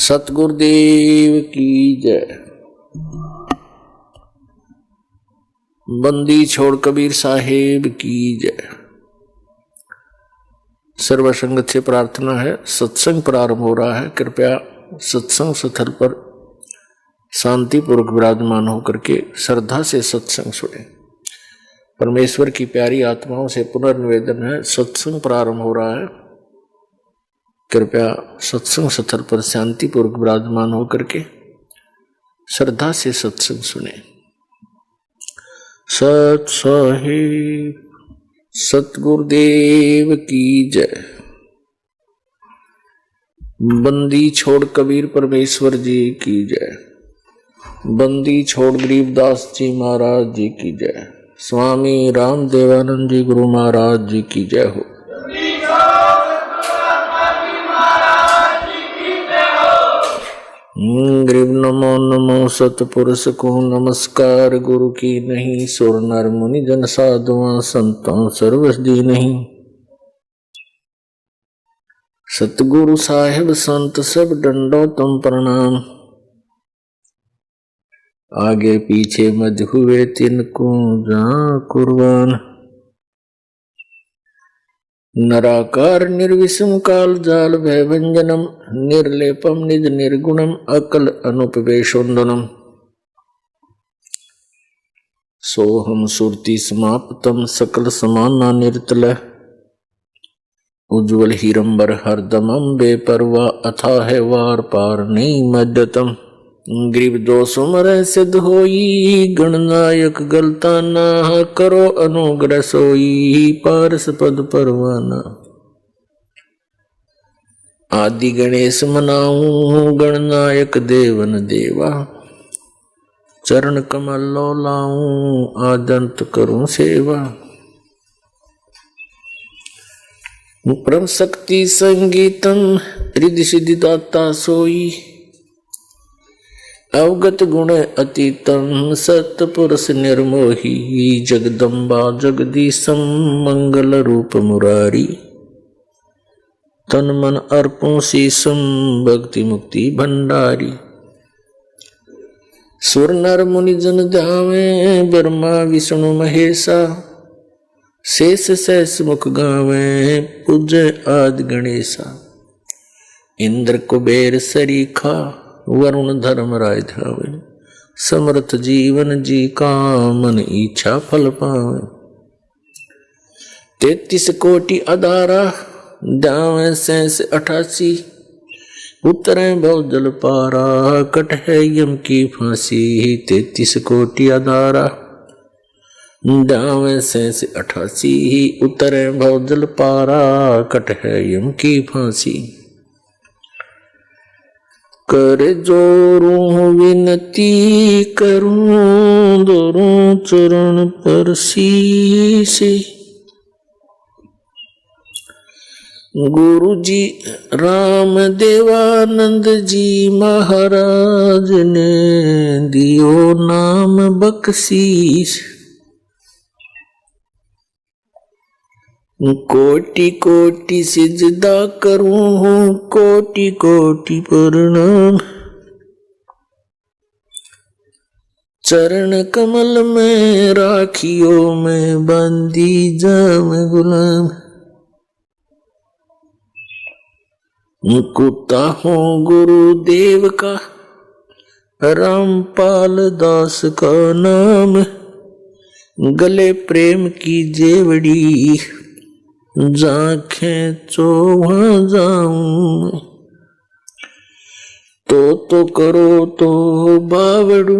सतगुरुदेव की जय। बंदी छोड़ कबीर साहेब की जय। सर्व संगत से प्रार्थना है, सत्संग प्रारंभ हो रहा है। कृपया सत्संग स्थल पर शांतिपूर्वक विराजमान होकर के श्रद्धा से सत्संग सुने। परमेश्वर की प्यारी आत्माओं से पुनर्निवेदन है, सत्संग प्रारंभ हो रहा है। कृपया सत्संग स्थल पर शांतिपूर्वक विराजमान होकर के श्रद्धा से सत्संग सुने। सत साहिब सतगुरुदेव की जय। बंदी छोड़ कबीर परमेश्वर जी की जय। बंदी छोड़ गरीबदास जी महाराज जी की जय। स्वामी राम देवानंद जी गुरु महाराज जी की जय हो। गरीब नमो नमो सतपुरुष को नमस्कार। गुरु की नहीं सुर नर मुनि जन साधुआ संतों सर्वस दी नहीं। सतगुरु साहेब संत सब डंडो तुम प्रणाम। आगे पीछे मध हुए तिनको जा कुर्बान। नराकार निर्विषम काल जाल भयभंजनम निर्लेपम निज निर्गुणम अकल अनुपवेशोन्दनम। सोहम सुरति समाप्तम सकल समाना निर्तल। उज्ज्वल हीरंबर हरदमम बेपरवा अथा है वार पार नहीं मध्यतम। ग्रीव दोष मर सिद्ध होई गणनायक गलता ना करो अनुग्रह सोई पारस पद परवाना। आदि गणेश मनाऊं गणनायक देवन देवा। चरण कमल लो लाऊं आदंत करूं सेवा। परम शक्ति संगीतम रिद्धि सिद्धि दाता सोई। अवगत गुण अतीतम सतपुरुष निर्मोही। जगदम्बा जगदीशम मंगल रूप मुरारी। तन मन अर्पों शीसम भक्ति मुक्ति भंडारी। सुर नर मुनि जन ध्यावे ब्रह्मा विष्णु महेशा। शेष सहस मुख गावे पूज्य आदि गणेशा। इंद्र कुबेर सरीखा वरुण धर्म राय ध्यावे। समर्थ जीवन जी का मन इच्छा फल पावे। 33 कोटि अदारा दावे 88। उतरे भव जल पारा कट है यम की फांसी। 33 कोटि अदारा दावे 88। उतरे भव जल पारा कट है यम की फांसी। कर जोरूं विनती करूं दोरों चरण पर शीश। गुरु जी राम देवानंद जी महाराज ने दियो नाम बख्शीश। कोटि कोटि सिजदा करूं कोटि कोटि प्रणाम। चरण कमल में राखियो मैं बंदी जाऊं गुलाम। कुत्ता हूँ गुरुदेव का रामपाल दास का नाम। गले प्रेम की जेवड़ी जाखें चो वहां जाऊं। तो करो तो बावड़ू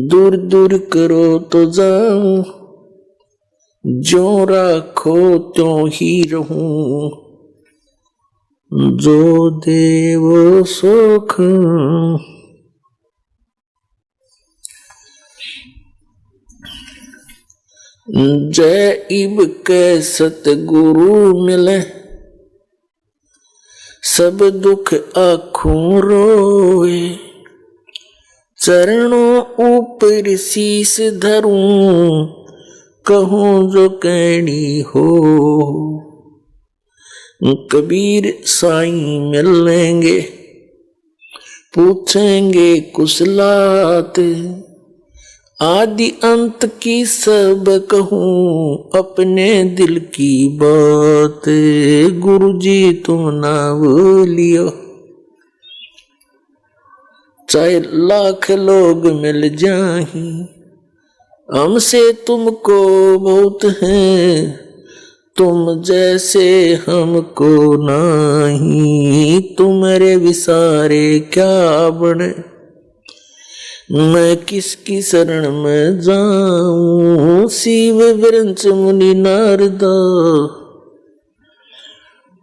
दूर दूर करो तो जाऊं। जो राखो त्यों ही रहूं जो देव सुख। जय इब के सतगुरु मिले सब दुख आँखों रोए। चरणों ऊपर शीस धरूं कहूं जो कहनी हो। कबीर साईं मिल लेंगे पूछेंगे कुशलात, आदि अंत की सब कहूं, अपने दिल की बात, गुरुजी तुम ना भूलियो। चाहे लाख लोग मिल जाएं, हमसे तुमको बहुत है, तुम जैसे हमको नहीं, तुम्हारे विसारे क्या बने, मैं किसकी शरण में जाऊं, शिव वृंच मुनि नारदा,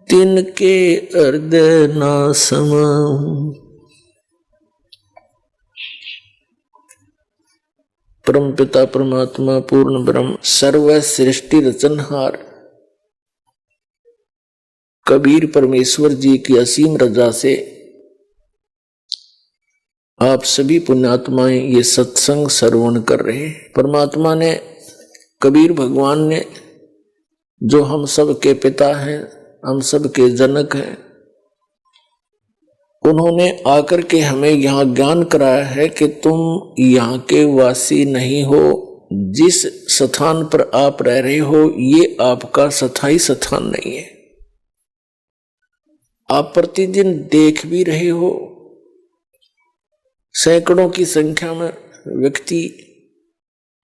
तिनके हृदय ना समाऊं। परम पिता परमात्मा पूर्ण ब्रह्म सर्व सृष्टि रचनहार कबीर परमेश्वर जी की असीम रजा से आप सभी पुण्यात्माएं ये सत्संग श्रवण कर रहे हैं। परमात्मा ने, कबीर भगवान ने, जो हम सब के पिता हैं, हम सब के जनक हैं, उन्होंने आकर के हमें यहाँ ज्ञान कराया है कि तुम यहाँ के वासी नहीं हो, जिस स्थान पर आप रह रहे हो ये आपका स्थायी स्थान नहीं है। आप प्रतिदिन देख भी रहे हो, सैकड़ों की संख्या में व्यक्ति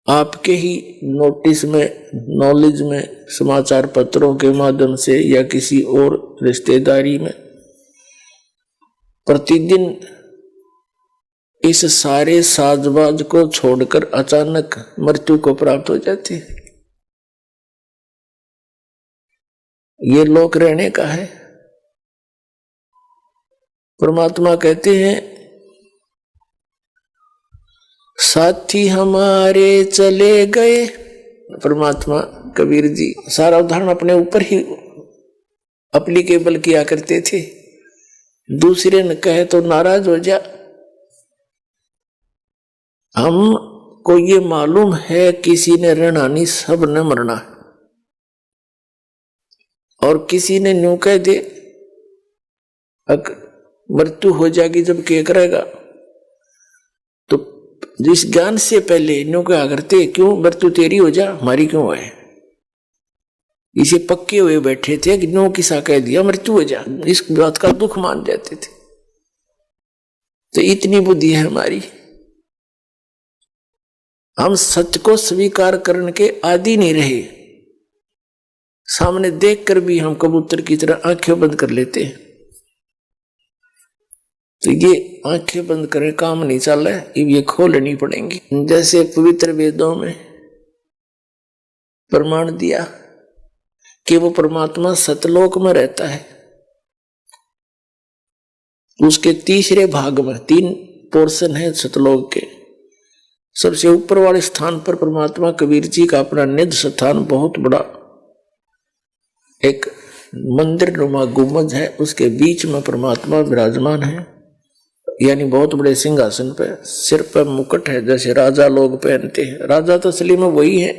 आपके ही नोटिस में, नॉलेज में, समाचार पत्रों के माध्यम से या किसी और रिश्तेदारी में प्रतिदिन इस सारे साजबाज को छोड़कर अचानक मृत्यु को प्राप्त हो जाती है। ये लोक रहने का है। परमात्मा कहते हैं साथी हमारे चले गए। परमात्मा कबीर जी सारा उदाहरण अपने ऊपर ही एप्लीकेबल किया करते थे। दूसरे ने कहे तो नाराज हो जा। हमको ये मालूम है किसी ने रहना नहीं, सब ने मरना, और किसी ने न्यू कह दे मृत्यु हो जाएगी जब क्या करेगा, तो जिस ज्ञान से पहले न्यू क्या करते, क्यों मृत्यु तेरी हो जा हमारी क्यों है, इसे पक्के हुए बैठे थे कि नो किसा कह दिया मृत्यु हो जा, इस बात का दुख मान जाते थे। तो इतनी बुद्धि है हमारी, हम सत्य को स्वीकार करने के आदि नहीं रहे। सामने देखकर भी हम कबूतर की तरह आंखें बंद कर लेते हैं। तो ये आंखें बंद करें काम नहीं चल रहा है, ये खोलनी पड़ेंगी। जैसे पवित्र वेदों में प्रमाण दिया कि वो परमात्मा सतलोक में रहता है, उसके तीसरे भाग में 3 पोर्शन है सतलोक के। सबसे ऊपर वाले स्थान पर परमात्मा कबीर जी का अपना निध स्थान, बहुत बड़ा एक मंदिर नुमा गुंबद है, उसके बीच में परमात्मा विराजमान है, यानी बहुत बड़े सिंहासन पे, सिर पर मुकुट है जैसे राजा लोग पहनते हैं। राजा तो असली में वही है,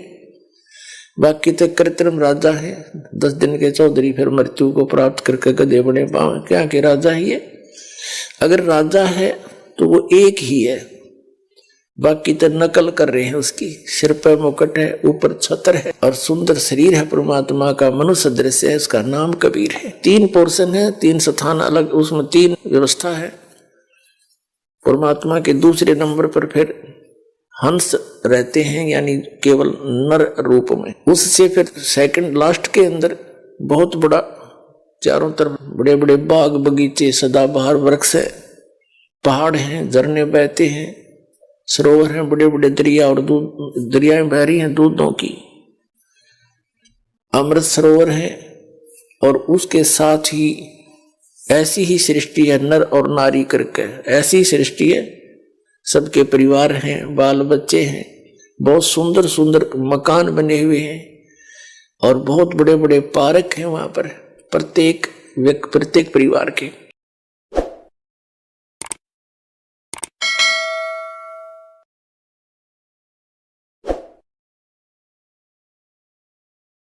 बाकी तो कृत्रिम राजा है, 10 दिन के चौधरी, फिर मृत्यु को प्राप्त करके गधे बने पावे, क्या के राजा ही है। अगर राजा है तो वो एक ही है, बाकी तो नकल कर रहे हैं उसकी। सिर पर मुकुट है, ऊपर छत्र है, और सुंदर शरीर है परमात्मा का, मनुष्य दृश्य है, उसका नाम कबीर है। 3 पोर्शन है, 3 स्थान अलग, उसमें 3 व्यवस्था है। परमात्मा के दूसरे नंबर पर फिर हंस रहते हैं, यानी केवल नर रूप में। उससे फिर सेकंड लास्ट के अंदर बहुत बड़ा, चारों तरफ बड़े बड़े बाग बगीचे, सदाबहार वृक्ष है, पहाड़ हैं, झरने बहते हैं, सरोवर हैं, बड़े बड़े दरिया, और दरियाएं बह रही हैं दूधों की, अमृत सरोवर है। और उसके साथ ही ऐसी ही सृष्टि है, नर और नारी करके ऐसी सृष्टि है, सबके परिवार हैं, बाल बच्चे हैं, बहुत सुंदर सुंदर मकान बने हुए हैं, और बहुत बड़े बड़े पार्क हैं वहां पर प्रत्येक परिवार के।